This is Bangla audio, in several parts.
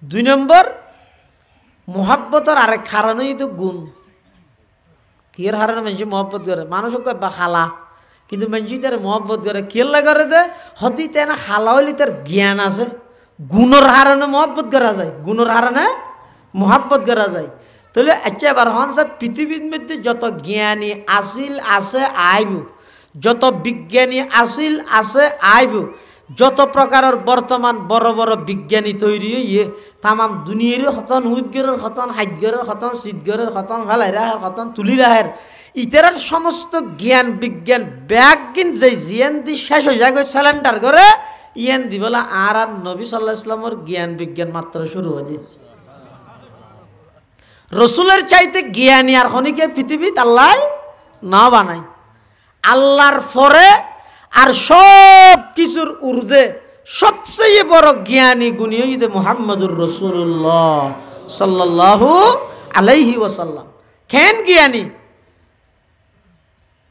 2 নম্বর মোহাব্বতর আরেক কারণই তো গুণ কিয়ের হারানো মানুষ মহব্বত করে মানুষ বা খালা কিন্তু মানুষ তার মহব্বত করে কেল্লা করে দে হতি তেনা খালা হইলে তার জ্ঞান আছে গুণর হারানো মহব্বত করা যায় গুণর হারানে মহব্বত করা যায় তাহলে একেবারে হন সব পৃথিবীর মধ্যে যত জ্ঞানী আসিল আছে আইব যত বিজ্ঞানী আসিল আছে আইব যত প্রকারের বর্তমান বড় বড় বিজ্ঞানী তৈরি হইয়ে তামাম দুনিয়ার হতন হুদগরের হতন হাইদগরের হতন শীতগরের হতন হালাইরাহের হতন তুলিরাহের ইতার সমস্ত জ্ঞান বিজ্ঞান ব্যাগিন যে জিয়ান দি শেষ হয়ে যায় সিলিন্ডার করে ইয়ান দি বলা আর নবী সাল্লাল্লাহু আলাইহি ওয়াসাল্লামের জ্ঞান বিজ্ঞান মাত্র শুরু হয়ে যায় রসুলের চাইতে জ্ঞানী আর খনিকে পৃথিবীত আল্লাহ না বানাই আল্লাহর পরে আর সব কিছুর ঊর্ধ্বে সবচেয়ে বড় জ্ঞানী গুণী হইতে মুহাম্মদুর রাসূলুল্লাহ সাল্লাল্লাহু আলাইহি ওয়াসাল্লাম কেন জ্ঞানী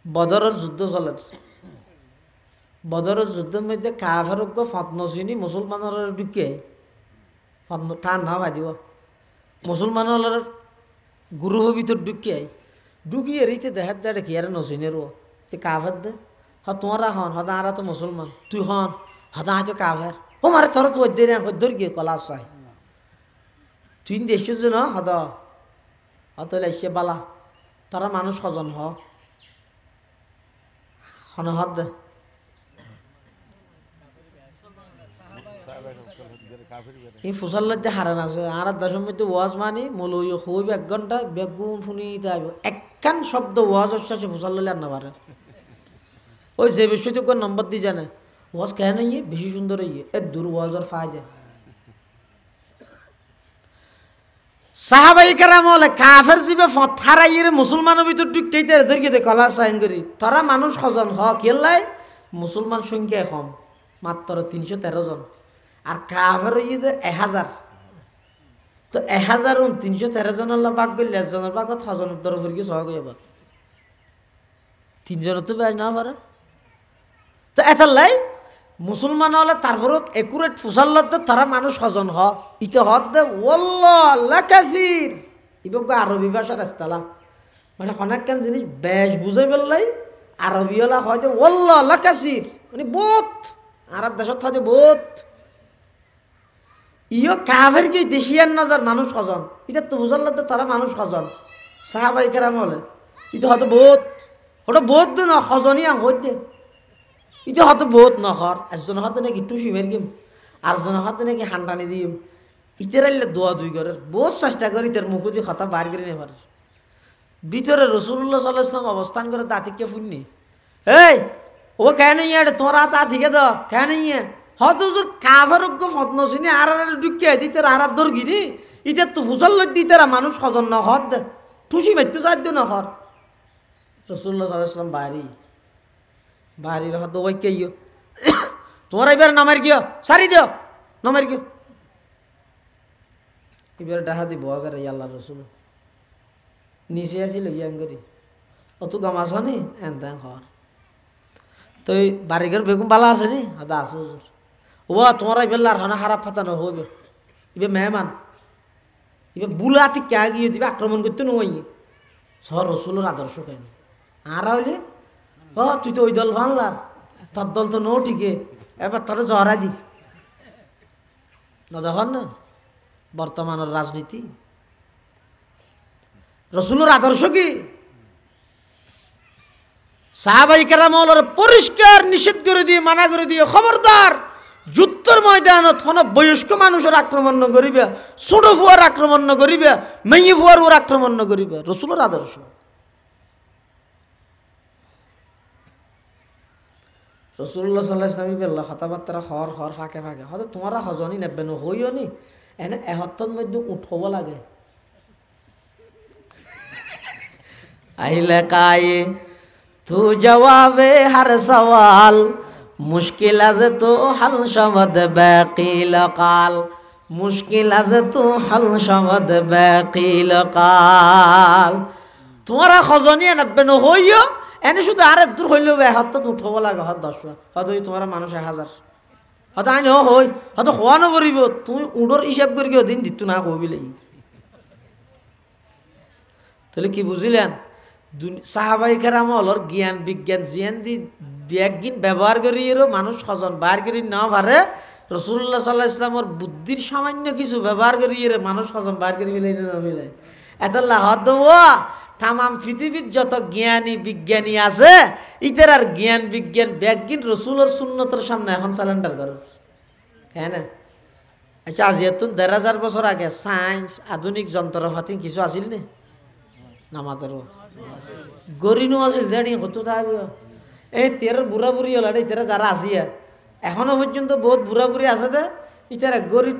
বদরের যুদ্ধ চলে বদরের যুদ্ধের মধ্যে কাফের ফতনসিনী মুসলমানের ঢুকে ফতন টান না ভাই দিব মুসলমানের গুরুহ ভিতর ঢুকিয়ে রইতে দেখার দে কি আর নসিনের ও তে কাফের দে হ তোমরা হন হদা আরা তো মুসলমান তুই হন হদা হয়তো কাফের ও মারে তোর তো ওদের হদ্দর গিয়ে কলা চাই তুই দেখছিস না হদা হতলে এসে বালা তারা মানুষ হজন হন হদ দে এই ফুসাল্লার যে হারান আছে আর দশম মধ্যে ওয়াজ মানি মলই হইব 1 ঘন্টা বেগুন শুনিতে আইব একখান শব্দ ওয়াজ শেষে ফুসাল্লালে আর না পারে ওই যে বিষয়টি কোন নম্বর দিয়ে জানে ওয়াজ কেন ইয়ে বেশি সুন্দর ইয়ে এ দূর ওয়াজের ফায়দা সাহাবাই কেরাম হলে কাফের জীবে ফথারাইয়ের মুসলমানের ভিতর ঢুকতেইতে ধরিয়ে কলা সাইন করি তারা মানুষ হজন হ কেলাই মুসলমান সংখ্যা কম মাত্র 313 জন আর কাফের ইয়ে 1000 তো 1000 313 জন আল্লাহ ভাগ করলে 1 জনের ভাগত হজনের দর ফিরকে সহগ এবার 3 জনের তো বেশ না পারে তো এতালাই মুসলমান হলে তারপরও একুরেট ফুসাল্লাত তারা মানুষ হজন হ ইতে হদ দে ওয়াল্লাহ আল্লাহ কাসির ইবক আরবি ভাষার ইস্তালা মানে অনেক কেন জিনিস বেশ বুঝাই ফেললাই আরবি হলা হয় যে ওয়াল্লাহ আল্লাহ কাসির মানে বহুত আর দেশত হয় যে বহুত ইও কাফের কি দেশিয়ান নজর মানুষ হজন এটা তো ফুসাল্লাত তারা মানুষ হজন সাহাবাই কেরাম হলে ইতে হয়তো বহুত ওটা বহুত দিন হজনিয়া হইতে ইতে হয়তো বহুত নহর একজনের হাতে নাকি টুসি মের গেম আরেকজনের হাতে নাকি হান্ডানি দিম ইতের আইলে দোয়া দুই ঘরের বহুত চেষ্টা করি তার মুখুদি কথা বার করে নেবার ভিতরে রাসূলুল্লাহ সাল্লাল্লাহু আলাইহি ওয়াসাল্লাম অবস্থান করে দাঁতিকে ফুননি এই ও কেন ইয়ে তোরা তা থেকে দাও কেন ইয়ে হয়তো তোর কাভারজ্ঞ ফতনসিনী আর ঢুকিয়ে দিতে আর দর গিরি ইতে তো ফুসল দিতে মানুষ সজন ন হর দে টুসি মেরতে চাই দিও না হর রাসূলুল্লাহ সাল্লাল্লাহু আলাইহি ওয়াসাল্লাম বাড়ির হয়তো ওই কে ইয়ে তোমার এবার নামের গিয়ে সারি দিও নামের গিয়ে এবার ডাহা দিব আগারে আল্লাহ রসুল নিচে আসিল ইয়াঙ্গরি অত গামাছ নি এন তেন হর তো বাড়িঘর বেগুন বালা আছে নি হাদা আছে হুজুর ও তোমার এবার আর হানা খারাপ ফাতানো হইবে এবার মেহমান এবার বুলাতি কে গিয়ে দিবে আক্রমণ করতে নই সর রসুলের আদর্শ কেন আর হইলে ও তুই তো ওই দল ভাঙলার তোর দল তো নো ঠিকে এবার তোর জহরা দি না দেখুন না বর্তমানের রাজনীতি রসুলের আদর্শ কি সাহাবাই কেরামর পরিষ্কার নিষেধ করে দিয়ে মানা করে দিয়ে খবরদার যুদ্ধের ময়দানত কোনো বয়স্ক মানুষের আক্রমণ ন করিবে ছোট ফুয়ার আক্রমণ ন করিবে মেয়ে ফুয়ার ওর আক্রমণ ন করিবে রসুলের আদর্শ রাসূলুল্লাহ সাল্লাল্লাহু আলাইহি ওয়াসাল্লাম বেল্লা কথাবার্তা হর হর ফাঁকে ফাঁকে হয়তো তোমারা হজনি নেবে না হইও নি এনে এহত্তর মধ্যে উঠব লাগে আইলে কায়ে তু জবাবে হর সওয়াল মুশকিল আজ তো হল শবদ বাকিল কাল মুশকিল আজ তো হল শবদ বাকিল কাল তোমারা হজনি নেবে না হইও এনে শুধু আর দূর হইলেও হাত তো উঠব লাগে হাত 10 হয়তো তোমার মানুষ 1000 হয়তো আইন হই হয়তো হওয়া নপরিব তুমি উডর হিসাব করি দিন দিত না কবিলে তাহলে কি বুঝিলেন সাহাবাই কেরাম হলর জ্ঞান বিজ্ঞান জিয়ান দি ব্যাগিন ব্যবহার করিও মানুষ সজন বার করি না পারে রসুল্লাহ সাল্লাহ ইসলামর বুদ্ধির সামান্য কিছু ব্যবহার করিয়ে মানুষ সজন বার করি ফেলে না ফেলে এত লাহদ তামাম পৃথিবীর যত জ্ঞানী বিজ্ঞানী আছে ইতার আর জ্ঞান বিজ্ঞান ব্যাগিন রসুলের সুন্নতর সামনে এখন স্যালেন্ডার করো হ্যাঁ না আচ্ছা আজ এত ১,৫০০ বছর আগে সায়েন্স আধুনিক যন্ত্রপাতি কিছু আসিল নে নামাতের গরিনও আছিল দাঁড়ি হতো থাকবে এই তেরোর বুড়া বুড়ি হল ইতারা যারা আসিয়া এখনো পর্যন্ত বহুত বুড়া বুড়ি আছে দে ইতারা গরি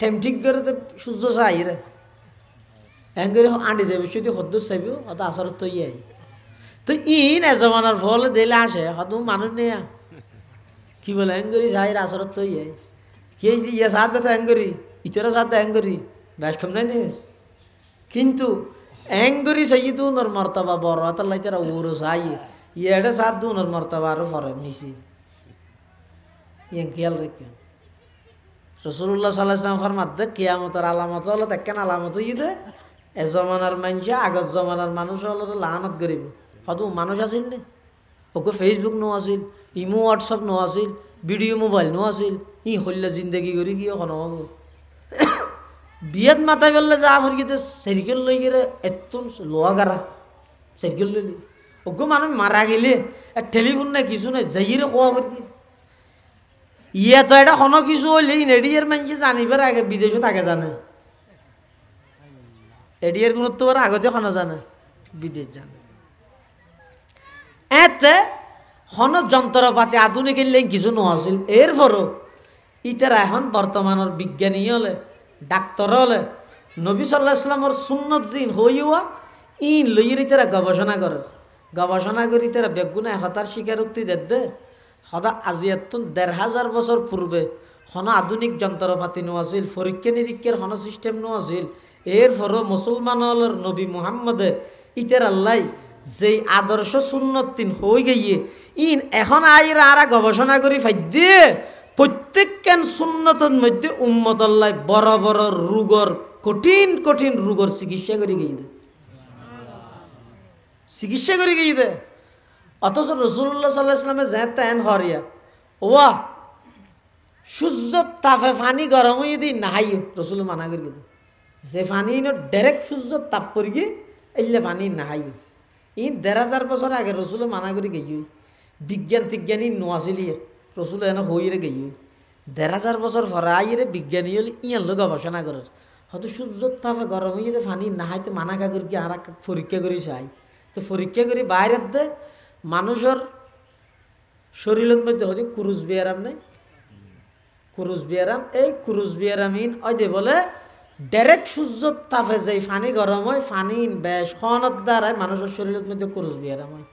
ঠেম ঠিক করে সূর্য চাই রে হ্যাঁ করে আঁটি যাবে যদি হদ্দুর চাইব অত আসর তো ইয়ে তো ইন এজমানার ফল দিলে আসে হত মানুষ নেই কি বলে হ্যাং করি চাই আসরত তো ইয়ে কে ইয়ে সাথ তো হ্যাং করি ইতারা সাথ হ্যাং করি ব্যাস কম নাই কিন্তু অ্যাঙ্গরি চাই তো উনার মর্তবা বড় তাহলে তারা ওরও চাই ইয়েটা সাত দু উনার মর্তবা আরও ফরে নিছি ইয়ে খেয়াল রেখে রসুল্লাহ সাল্লাম ফরমাত দে কেয়ামতের আলামত হলো দেখেন আলামত ই দে এ জমানার মানুষ আগর জমানার মানুষ হলো লানত করিব হয়তো মানুষ আছিল নে ওকে ফেসবুক নো আছিল ইমো হোয়াটসঅ্যাপ নো আছিল ভিডিও মোবাইল নো আছিল ই হল্লা জিন্দগি করি কি এখন হব বিয়েত মাথায় বললে যা ভর গিয়ে সাইকেল লই গেলে এত লোয়া গারা সাইকেল লইলি ওকে মানুষ মারা গেলে টেলিফোন নাই কিছু নাই যাইরে কোয়া ভর গিয়ে ইয়ে তো এটা কোনো কিছু হইলে এডিয়ার মানুষ জানিবার আগে বিদেশে থাকে জানে এডিয়ার গুরুত্ব আগতে কোনো জানে বিদেশ জানে এতে কোনো যন্ত্রপাতি আধুনিক কিছু নহছিল এরপরও ইতারা এখন বর্তমানের বিজ্ঞানী হলে ডাক্তার হলে নবী সাল্লাহ ইসলামর সুন্নত জিন হইয়া ইন লইয়ের তারা গবেষণা করি তারা বেগুনা হতার স্বীকারোক্তি দে সদা আজি এত ১,৫০০ বছর পূর্বে কোনো আধুনিক যন্ত্রপাতি নো আছিল পরীক্ষা নিরীক্ষার কোনো সিস্টেম নো আছিল এরপরও মুসলমান হলর নবী মুহাম্মদে ইতার আল্লাহ যেই আদর্শ সুন্নত তিন হয়ে গিয়ে ইন এখন আইরা আরা গবেষণা করি ফাইদে প্রত্যেক সুন্নতের মধ্যে উম্মত আল্লাহ বড় বড় রোগর কঠিন কঠিন রোগর চিকিৎসা করে গিয়ে দে অথচ রসুল্লাহ সাল্লাহ ইসলামে যে তেন হরিয়া ওয়া সূর্য তাপে পানি গরম হয়ে দিই নাহাইও রসুল মানা করি যে পানি ডাইরেক্ট সূর্য তাপ পরি গিয়ে এলে পানি নাহাইও ই ১,৫০০ বছর আগে রসুল মানা করি গেই বিজ্ঞান টিজ্ঞানী নোয়াছিলি রসুল এনে হইরে গেই ১,৫০০ বছর পরে আইরে বিজ্ঞানী হলে ইয়ার লোক গবেষণা করার হয়তো সূর্যর তাপে গরম হয়ে পানি নাহাইতে মানা কা করি আর পরীক্ষা করি চাই তো পরীক্ষা করি বাইরের দে মানুষের শরীরের মধ্যে হয়তো কুরুজ বিয়ারাম নাই কুরুজ বিয়ারাম এই কুরুজ বিয়ারামিন ওই যে বলে ডাইরেক্ট সূর্যর তাপে যে পানি গরম হয় পানি বেশ খনত দ্বারায় মানুষের শরীরের মধ্যে কুরুজ বিয়ারাম হয়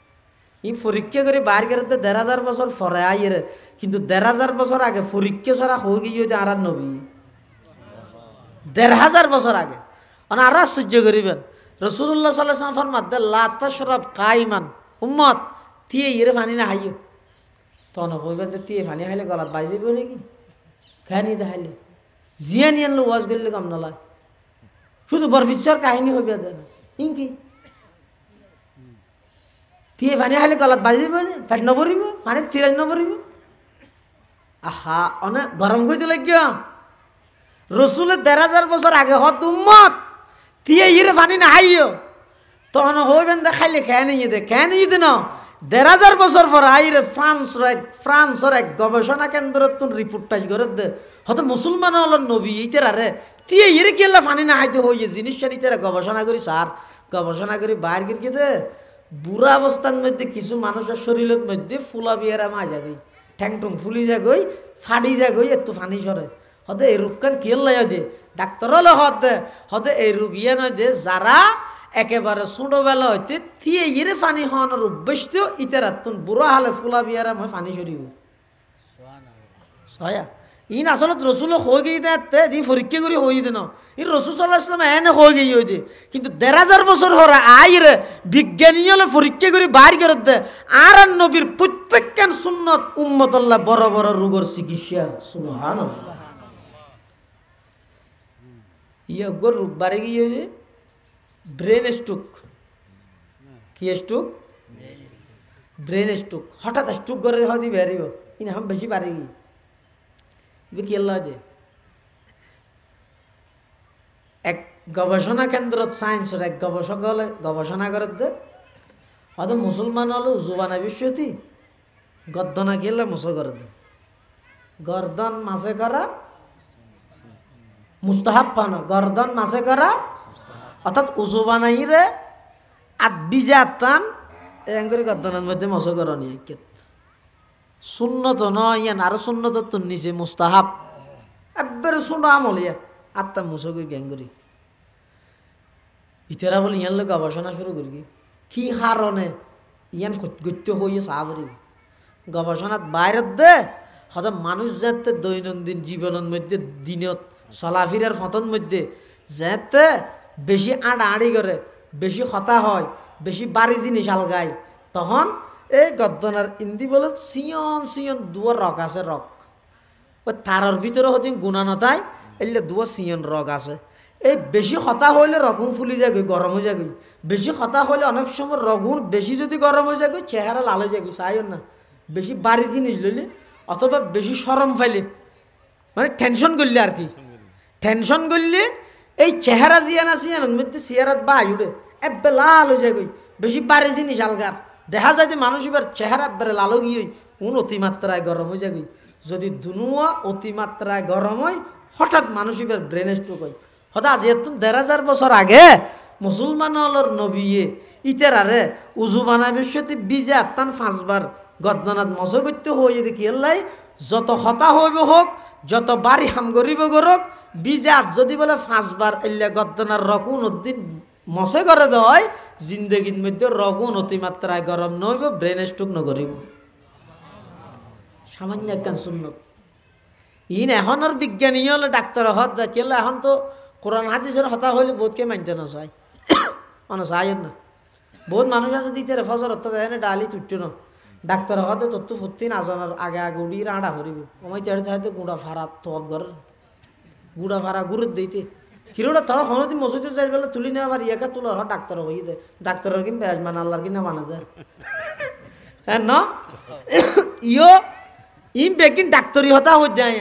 ই পরীক্ষা করে বাইর করে ১,৫০০ বছর পরে আইরে কিন্তু ১,৫০০ বছর আগে পরীক্ষা ছাড়া হয়ে গিয়ে আর নবী ১,৫০০ বছর আগে মানে আরো আশ্চর্য করিবেন রসুল্লাহ সাল্লাল্লাহু ফরমাত লা তাশরাব কাইমান উম্মত তিয়ে ইরে পানি না হাইও তখন কইবেন যে তিয়ে পানি খাইলে গলাত বাজি যাবে নাকি খানি দেখাইলে জিয়া নিয়ে আনলো ওয়াজ করলে কাম নলায় শুধু বরফিচ্ছর কাহিনী হইবে দেন ইনকি তিয়ে পানি খাইলে গলাত বাজি যাবে না পেট নভরিব পানি তিরাই নভরিব আহা অনেক গরম করে দিলে কিয় রসুলের ১,৫০০ বছর আগে হত উম্মত তিয়ে ইরে পানি না হাইও তখন হইবেন দে খাইলে খেয়ে নিয়ে দে ১,৫০০ বছর পর আইরে ফ্রান্সর এক গবেষণা কেন্দ্র রিপোর্ট পাইস করে দে হয়তো মুসলমান হল নবী ইতারা রে তিয়ে ইরে কি পানি না হাইতে হইয়ে জিনিসটা ইতারা গবেষণা করি স্যার গবেষণা করি বাইর গিয়ে দে বুড়া অবস্থার মধ্যে কিছু মানুষের শরীরের মধ্যে ফুলা বিয়ারা মা যাগই ঠ্যাং টুং ফুলি যাগই ফাড়ি যাগই একটু পানি সরে হতে এই রোগকান কি লাই দে ডাক্তার হলে হতে এই রোগিয়া নয় দে যারা একেবারে ছোটবেলা হইতে থিয়ে ইরে পানি হওয়ানোর অভ্যেস তো ইতারা বুড়া হালে ফুলা বিয়ারা মই পানি সরিব ছয়া ইন আসলত রসুল হয়ে গিয়ে দে দি পরীক্ষা করি হয়ে দে না ই রসুল সাল্লাহ ইসলাম এনে হয়ে গিয়ে হয়ে দে কিন্তু ১,৫০০ বছর হরা আই রে বিজ্ঞানী হলে পরীক্ষা করি বাইর করে দে আর নবীর প্রত্যেকখান সুন্নত উম্মত আল্লাহ বড় বড় রোগের চিকিৎসা সুবহানাল্লাহ ইয়গর রোগ বাড়ি গিয়ে হয়ে ব্রেন স্ট্রোক কি স্ট্রোক ব্রেন স্ট্রোক হঠাৎ স্ট্রোক করে হয়তো বেরিব ইন হাম বেশি বাড়ি গিয়ে কি আল্লাহ যে এক গবেষণা কেন্দ্রত সায়েন্সের এক গবেষক হলে গবেষণা করে দে হয়তো মুসলমান হলে উজুবানা বিশ্বতি গর্দনা খেলে মুসো করে দে গর্দন মাসে করা মুস্তাহাব পানো গর্দন মাসে করা অর্থাৎ উজুবানাই রে আর বিজা টান এঙ্গরি গর্দনের মধ্যে মশো করনি সুন্নত নয় ইয়ান আরো সুন্নত তো নিচে মুস্তাহাব একবারে শুনো আমলিয়া আত্মা মুসো করি গ্যাং করি ইতেরা বলে ইয়ান লোক গবেষণা শুরু করি কি হারণে ইয়ান গত্য হইয়ে সাবরি গবেষণাত বাইরের দে হয়তো মানুষ যাতে দৈনন্দিন জীবনের মধ্যে দিনত চলাফিরার ফতন মধ্যে যাতে বেশি আড়ি করে বেশি হতা হয় বেশি বাড়ি জিনিস আলগায় তখন এই গদ্দনার ইন্দি বলে সিয়ন সিয়ন দুয়ার রক আছে রক ওই তারার ভিতরে হতে গুণা নতায় এলে দুয়ার সিয়ন রক আছে এই বেশি হতা হইলে রগুন ফুলি যায় গরম হয়ে যায় বেশি হতা হইলে অনেক সময় রগুন বেশি যদি গরম হয়ে যায় চেহারা লাল হয়ে যায় চাইও না বেশি বাড়ি জিনিস লইলে অথবা বেশি সরম ফাইলে মানে টেনশন করলে আর কি টেনশন করলে এই চেহারা জিয়ান আছে মধ্যে চেহারাত বা উঠে এবে লাল হয়ে যায় বেশি বাড়ি জিনিস আলগার দেখা যায় যে মানুষ এবার চেহারা বেড়ে লালো গিয়ে উন অতিমাত্রায় গরম হয়ে যায় যদি দুনুয়া অতিমাত্রায় গরম হয় হঠাৎ মানুষ এবার ব্রেন স্ট্রোক হয় হঠাৎ যেহেতু ১,৫০০ বছর আগে মুসলমান হলর নবীয়ে ইতেরারে উজু বানায় বিশ্বতি বিজে আত্মান ৫ বার গদ্দনাথ মজো করতে হয়ে দেখি এল্লাই যত হতা হইব হোক যত বাড়ি হাম গরিব গরক বিজাত যদি বলে ৫ বার এলে গদ্দনার রকুন উদ্দিন মশে করে দেয় জিন্দগির মধ্যে রগুন অতিমাত্রায় গরম নইব ব্রেন স্ট্রোক নগরিব সামান্য একখান সুন্নত ইন এখন আর বিজ্ঞানী হলে ডাক্তার হত কেলে এখন তো কোরআন হাদিসের হতা হইলে বহুতকে মানতে না চাই মানে চাই না বহুত মানুষ আছে দিতে রে ফজর হত্যা দেয় না ডালি তুট্ট না ডাক্তার হতে তোর তো ফুর্তি নাজনের আগে আগে উড়ি রাঁড়া করিব আমায় তেড়ে চাইতে গুঁড়া ফাড়া তপ ঘর গুঁড়া ফাড়া গুড়ের দিতে হিরোটা তারা হনদি মসজিদে যাই বেলা তুলি নেওয়া আবার ইয়াকে তোলা হয় ডাক্তার হয়ে দেয় ডাক্তারের কিন বেজ মানে আল্লাহর কিনা মানে দেয় হ্যাঁ ন ইয়ো ইম বেকিন ডাক্তারি হতা হয়ে যায়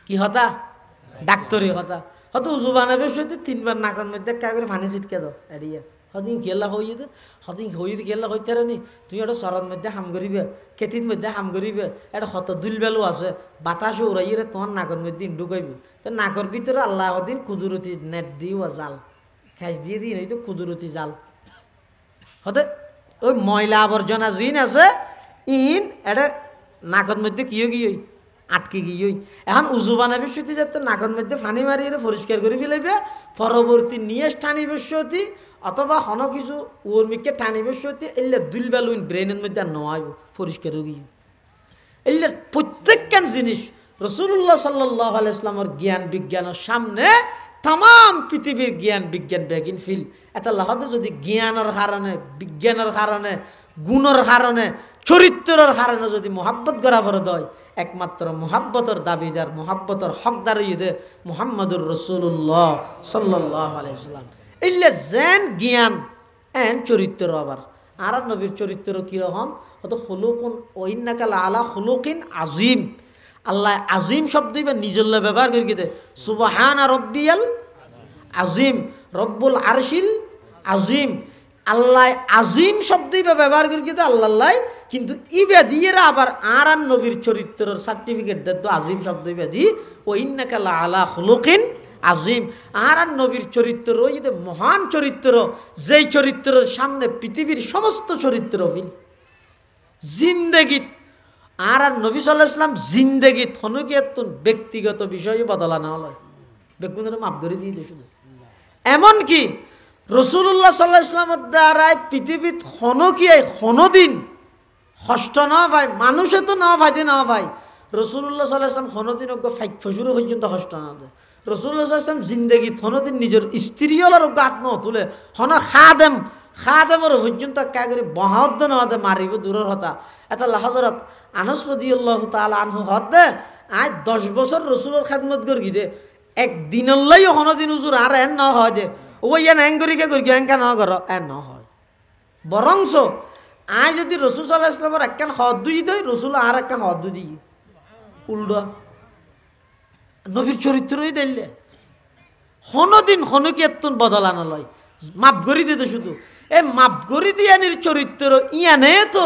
কি হতা ডাক্তারি হতা হয়তো উজু বানাবে সত্যি 3 বার নাকের মধ্যে কা করে পানি ছিটকে দাও এড়িয়ে হদিন খেলা হয়ে যেত হদিন হয়ে খেলা হইতে নি তুই একটা সরার মধ্যে হাম করিবে খেতির মধ্যে হাম করিবে একটা হত দুল বেলু আছে বাতাসে উড়াই রে তোমার নাকের মধ্যে ঢুকাইব তো নাকের ভিতরে আল্লাহ হদিন কুদুরতি নেট দিও জাল খেস দিয়ে দিই হয়তো কুদুরতি জাল হতে ওই ময়লা আবর্জনা জিন আছে ইন এটা নাকের মধ্যে কি গিয়ে আটকে গিয়ে এখন উজু বানাবে সত্যি যাতে নাকের মধ্যে পানি মারিয়ে পরিষ্কার করে ফেলাইবে পরবর্তী নিয়ে টানিবে সত্যি অথবা হন কিছু উর্মিকে টানিবে সত্যি এলে দুল বেলুইন ব্রেনের মধ্যে আর নয় পরিষ্কার গিয়ে এলে প্রত্যেকখান জিনিস রসুল্লাহ সাল্লাহ আলাইসলামের জ্ঞান বিজ্ঞানের সামনে তাম পৃথিবীর জ্ঞান বিজ্ঞান বেগিন ফিল এটা লাহতে যদি জ্ঞানের কারণে বিজ্ঞানের কারণে গুণের কারণে চরিত্রের কারণে যদি মোহাব্বত করা ফরদ হয় একমাত্র মোহাব্বতের দাবিদার মোহাব্বতের হকদার ইদে মুহাম্মদুর রসুল্লাহ সাল্লাহ আলাইসাল্লাম এলে যেন জ্ঞান এন চরিত্র আবার আর নবীর চরিত্র কীরকম অত হলুকুন ওইনাকাল আলা হলুকিন আজিম আল্লাহ আজিম শব্দই বা নিজল্লা ব্যবহার করি দে সুবহান রব্বিয়াল আজিম রব্বুল আরশিল আজিম আল্লাহ আজিম শব্দই বা ব্যবহার করি দে আল্লাহ কিন্তু ইবে দিয়ে আবার আর নবীর চরিত্রের সার্টিফিকেট দে তো আজিম শব্দই বেদি ওইনাকাল আলা হলুকিন আজিম আর নবীর চরিত্র ওই যে মহান চরিত্র যেই চরিত্রের সামনে পৃথিবীর সমস্ত চরিত্র ফিল জিন্দেগিত আর নবী সাল্লাল্লাহু আলাইহি সাল্লাম জিন্দেগিত হনুকিয়াত ব্যক্তিগত বিষয়ে বদলা না হলো বেগুনের মাপ করে দিয়ে দিয়েছিল এমনকি রসুল্লাহ সাল্লাল্লাহু আলাইহি সাল্লামের দ্বারাই পৃথিবীত হনকিয়ায় হনদিন হষ্ট না ভাই মানুষে তো না ভাই না ভাই রসুল্লাহ সাল্লাম হনদিন অজ্ঞ ফাইফসুরো পর্যন্ত হস্ত না দেয় রসুল্লাহ সাল্লাম জিন্দগি হনদিন নিজের স্ত্রীওয়ালার অজ্ঞ আত্ম তুলে হন খাদেমর পর্যন্ত একা করে বহাদ্দ নহদে মারিব দূরের হতা এটা হজরত আনস রাদিয়াল্লাহু তাআলা আনহু হদে আজ 10 বছর রসুলের খেদমত করি দে একদিনল্লাই হনদিন হুজুর আর এন ন হয় দে ও ইয়ান এঙ্গরিকে করি এঙ্কা ন কর এন ন হয় বরংস আজ যদি রসুল সাল্লাহ ইসলামের একখান হদ দুই দেয় রসুল আর একখান হদ দিই উল্টা নবীর চরিত্রই দিলে হনদিন হনকি এতন বদলানো লয় মাপ করি দিতে শুধু এই মাপ করি দিয়ানির চরিত্র ইয়ানে তো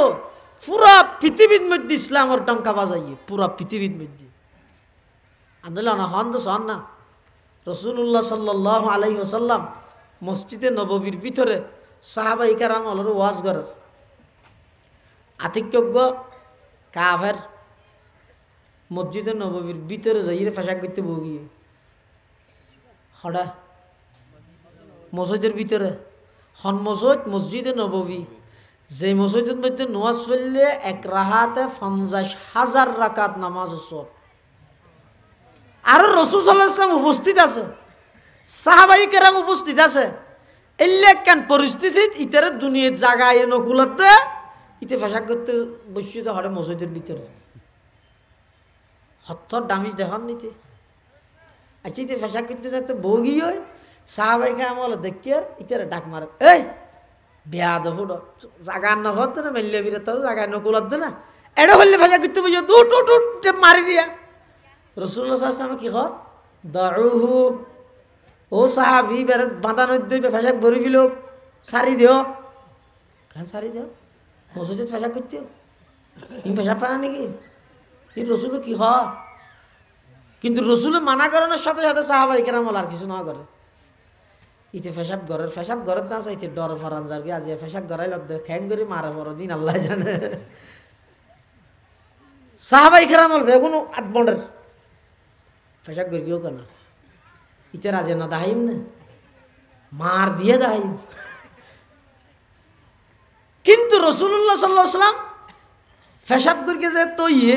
পুরা পৃথিবীর মধ্যে ইসলামের টঙ্কা বাজাইয়ে পুরা পৃথিবীর মধ্যে আনলে না হন তো শন না রসুল্লাহ সাল্লাল্লাহু আলাইহি ওয়াসাল্লাম মসজিদে নববীর ভিতরে সাহাবাই কেরাম হল ওয়াজ করার আতিক্যজ্ঞ কাফের মসজিদে নববীর ভিতরে যাইয়ে ফেসাক করতে বগিয়ে হঠাৎ মসজিদের ভিতরে হন মসজিদে নববী যে মসজিদের মধ্যে নামাজ পড়লে এক রাহাতে 50,000 রাকাত নামাজ সব আর রাসূল সাল্লাল্লাহু আলাইহি ওয়াসাল্লাম উপস্থিত আছে সাহাবাই কেরাম উপস্থিত আছে এলাকান পরিস্থিতিত ইতারে দুনিয়ার জায়গায় নকুলতে ইতে ফেসাক করতে বসিয়ে হরে মসজিদের ভিতরে হত্তর দামিজ দেখান নিতে আচ্ছা ইতে ফেসাক করতে যাতে বগি হয় সাহাবাই কেরাম বলে দেখি আর ইতারে ডাক মারে এই বেয়াদ ফুটো জাগা না হতো না মেললে ফিরে তোর জায়গায় নকুলতে না এটা হলে ফেসাক করতে বসে দুট মারি দিয়া রসুল্লাহ সাল্লাল্লাহু আলাইহি ওয়াসাল্লাম কি কর দাউহু ও সাহাবি বের বাঁধা নদী ফেসাক ভরি ফেল সারি দিও কেন সারি দিও মসজিদ ফেসাক করতে তুমি ফেসাক পানা নাকি এই রসুল কি হয় কিন্তু রসুল মানা করানোর সাথে সাথে সাহাবাই কেরাম আর কিছু না করে ইতে ফেসাব ঘরের না চাইতে ডর ফরান যার আজ ফেসাব ঘরাই লগ খ্যাং করে মারা পর দিন আল্লাহ জানে সাহাবাই কেরাম হল বেগুন আট বন্ডের ফেসাব গিয়েও কেন ইতে রাজে না দাহিম না মার দিয়ে দাহিম কিন্তু রসুল্লাহ সাল্লাল্লাহু আলাইহি ওয়াসাল্লাম ফেসাব করিয়ে যে তো ইয়ে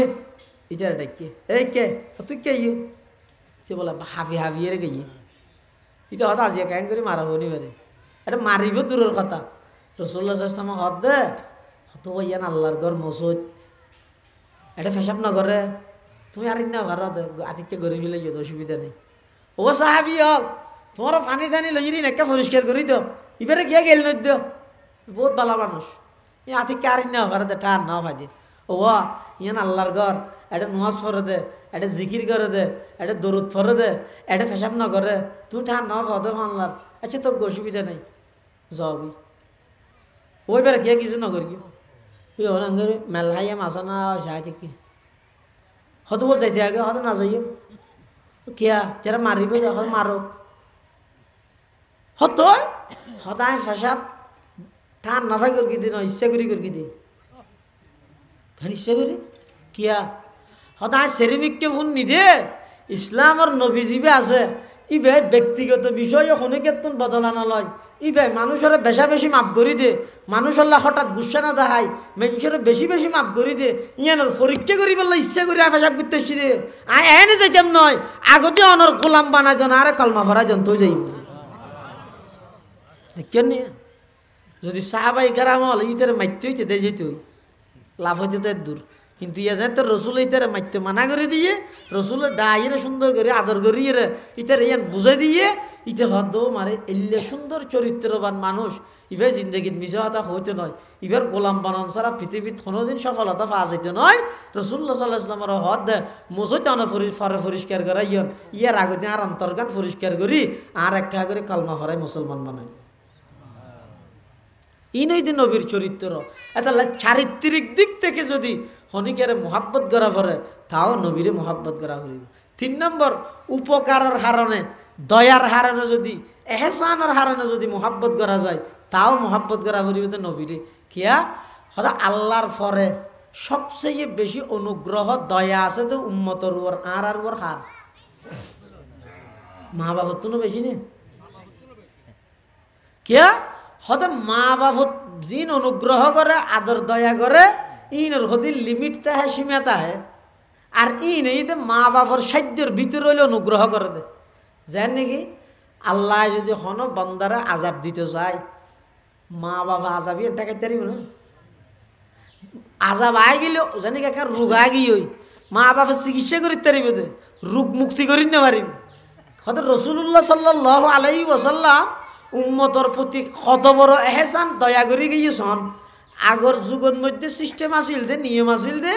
ইটার ডাকিয়ে এই কে তুই কে ইয়ে সে বলে হাফি এর গে ইটা হয়তো আজিয়া ক্যাং করে মারা হনি মেরে এটা মারিব দূরের কথা রসুল্লাহ সাল্লাল্লাহু আলাইহি ওয়াসাল্লাম হদ দে হতো ইয়ান আল্লাহর ঘর মসজিদ এটা ফেসাব না করে তুমি আর না ঘর আতিককে গড়ি ফেলে গিয়ে অসুবিধা নেই ও সাহাবি হল তোমার পানি ধানি লইরি একটা পরিষ্কার করি দাও এবারে গিয়ে গেল নদ দিও বহুত ভালো মানুষ ই আতিককে আর না ঘর দে টান না ভাজে ও ইয়ান আল্লাহর ঘর এটা নামাজ পড়ে দে এটা জিকির করে দে এটা দরুদ পড়ে দে এটা ফেসাব না করে তুই ঠান না হদে আল্লাহর আচ্ছা তোর অসুবিধা নেই যাবি ওইবার গিয়ে কিছু না করি তুই ওর মেলহাইয়া মাছ না সাহায্য থেকে হয়তো বল যাইতে আগে হয়তো না যাইও কিয়া যারা মারিব এখন মারো হতো সদায় ফেসাব ঠান নাফাই করি দিন ইচ্ছা করি দিন ইচ্ছা করি কিয়া সদায় সেরিমিককে ফোন নিদে ইসলামর নবীজীবে আছে ইবে ব্যক্তিগত বিষয় কোনো ক্ষেত্রে বদলানো লয় ইবে মানুষের বেশা বেশি মাপ করি দে মানুষের হঠাৎ গুসা না দেখায় মানুষের বেশি বেশি মাপ করি দে ইয়ানোর পরীক্ষা করি বললে ইচ্ছা করি ফেসাব করতে এসছি রে এনে যাইতাম নয় আগতে অনর গোলাম বানাই জন আরে কলমা ভরাই জন তো যাইব দেখেন নিয়ে যদি সাহাবাই কেরাম হল ইতারে মাইতে হইতে দে যেত লাভ হইতে তো দূর কিন্তু ইয়া যায় তো রসুল ইতারে মাইতে মানা করে দিয়ে রসুলের ডাইরে সুন্দর করে আদর করিয়ে ইতারে ইয়ান বুঝাই দিয়ে ইতে হদ মারে এলে সুন্দর চরিত্রবান মানুষ ইবার জিন্দগিত মিশা হতা হইতে নয় ইবার গোলাম বানান ছাড়া পৃথিবীত কোনোদিন সফলতা পাওয়া যেতে নয় রসুল্লাহ সাল্লাল্লাহু আলাইহি ওয়াসাল্লামের হদ দে মসজিদ আনা ফারে পরিষ্কার করাই ইয়ার আগতে আর অন্তর্গান পরিষ্কার করি আর একটা করে কালমা ফরাই মুসলমান বানাই ইনই দিন নবীর চরিত্র এটা চারিত্রিক দিক থেকে যদি হনিকের মোহাব্বত করা পড়ে তাও নবীরে মোহাব্বত করা হইব 3 নম্বর উপকারের হারণে দয়ার হারণে যদি এহসানের হারণে যদি মোহাব্বত করা যায় তাও মোহাব্বত করা হইব তো নবীরে কিয়া হয়তো আল্লাহর পরে সবচেয়ে বেশি অনুগ্রহ দয়া আছে তো উম্মতর উপর আর উপর হার মা বাবার তো বেশি নেই কিয়া হয়তো মা বাবত জিন অনুগ্রহ করে আদর দয়া করে ইনর হদি লিমিট তাহে সীমা তাহে আর নেই মা বাবার সাধ্যের ভিতরে হইলে অনুগ্রহ করে দে যেন নাকি আল্লাহ যদি হন বান্দারা আজাব দিতে যায় মা বাবা আজাবি এটা খাইতে পারিব না আজাব আই গেলে জানি কাকা রোগ আই গিয়ে মা বাবা চিকিৎসা করিতে পারিব দে রোগ মুক্তি করি না পারিব হয়তো রসুল্লাহ সাল্লাল্লাহু আলাইহি ওয়াসাল্লাম উম্মতর প্রতি কত বড় এহসান দয়া করে গিয়েছেন আগর যুগের মধ্যে সিস্টেম আসিল দে নিয়ম আসিল দে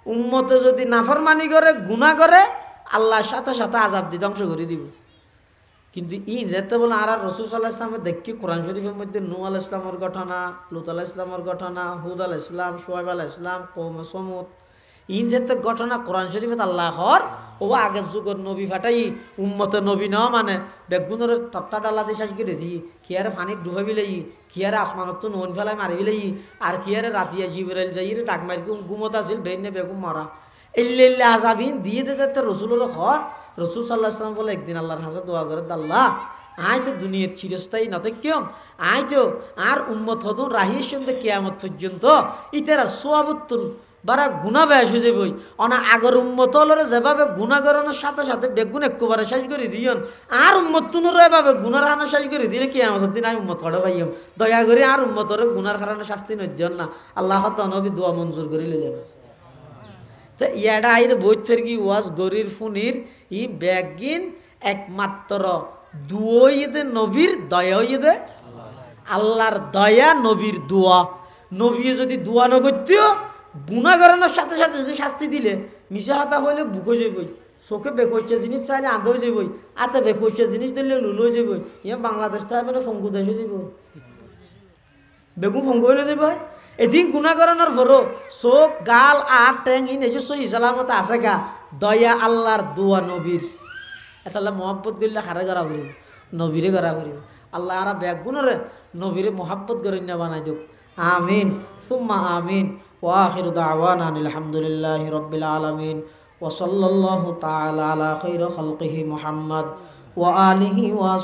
উম্মতে যদি নাফরমানি করে গুনাহ করে আল্লাহর সাথে সাথে আজাব দিয়ে ধ্বংস করে দিব কিন্তু যেতে বলে আর রসুল সাল্লাহ ইসলামের দেখি কোরআন শরীফের মধ্যে নূহ আলাইহিস ইসলামের ঘটনা লুত আলাইহিস ইসলামের ঘটনা হুদ আলাইহিস ইসলাম শুআয়ব আলাইহিস ইসলাম কওম সমুদ যেতে ঘটনা কোরআন শরীফত আল্লাহর ও আগের যুগের নবী ফাটাই উম্মতে নবী ন মানে বেগুনের তত্তা ডালা দিয়ে সাজ করে দিই কিয়ারে পানির ডুবাবি লাই কিয়ারে আসমানত তো নন ফেলাই মারিবি লাই আর কিয়ারে রাতিয়া জিবরাইল যাই ডাক মারি গুমত আছিল বেইনে বেগুম মারা এল্লে আজাবিন দিয়ে দে যেতে রসুলের ঘর রসুল সাল্লাহ ইসলাম বলে একদিন আল্লাহর হাসে দোয়া করে আল্লাহ আয় তো দুনিয়ার চিরস্থায়ী নতে কেম আয় তো আর উম্মত হদুন রাহির সঙ্গে কেয়ামত পর্যন্ত ইতারা সোয়াবত্তন বারা গুণা বেশ হয়ে যাবই অনা আগর উম্মত হলরে যেভাবে গুণা করানোর সাথে সাথে বেগুন একবারে শেষ করে দিয়ন আর উম্মত তুনরে এভাবে গুণার হানো শেষ করে দিলে কেয়ামতের দিন আমি উম্মত হড়ে পাইম দয়া করে আর উম্মতরে গুণার কারণে শাস্তি নদিয়ন না আল্লাহ নবী দোয়া মঞ্জুর করে নিলেন তো ইয়াডা আইর বই ফেরগি ওয়াজ গরির ফুনির ই ব্যাগিন একমাত্র দুয়ে নবীর দয়া দে আল্লাহর দয়া নবীর দোয়া নবী যদি দোয়া নগত্যিও গুণা করানোর সাথে সাথে যদি শাস্তি দিলে মিশা হাতা হইলে বুকো যাবই চোখে বেকসিয়া জিনিস চাইলে আঁধ হয়ে যাবই আতে বেকসিয়া জিনিস দিলে লুল হয়ে যাবই ইয়ে বাংলাদেশ থাকবে না ফঙ্গু দেশ হয়ে যাব বেগুন ফঙ্গু হয়ে যাব এদিন গুণা করানোর পরও চোখ গাল আর ট্যাং নিজে সহি সালামত আছে গা দয়া আল্লাহর দোয়া নবীর এতালে মহব্বত করলে হারে করা পড়িব নবীরে করা পড়িব আল্লাহ আর বেগুনরে নবীরে মহাব্বত করে না বানাই দিক আমিন সুম্মা আমিন ওয়াখিরু দাওয়ানা আলহামদুলিল্লাহি রাব্বিল আলামিন ওয়া সাল্লাল্লাহু তাআলা আলা খাইরি খালকিহি মুহাম্মদ ওয়া আলিহি ওয়া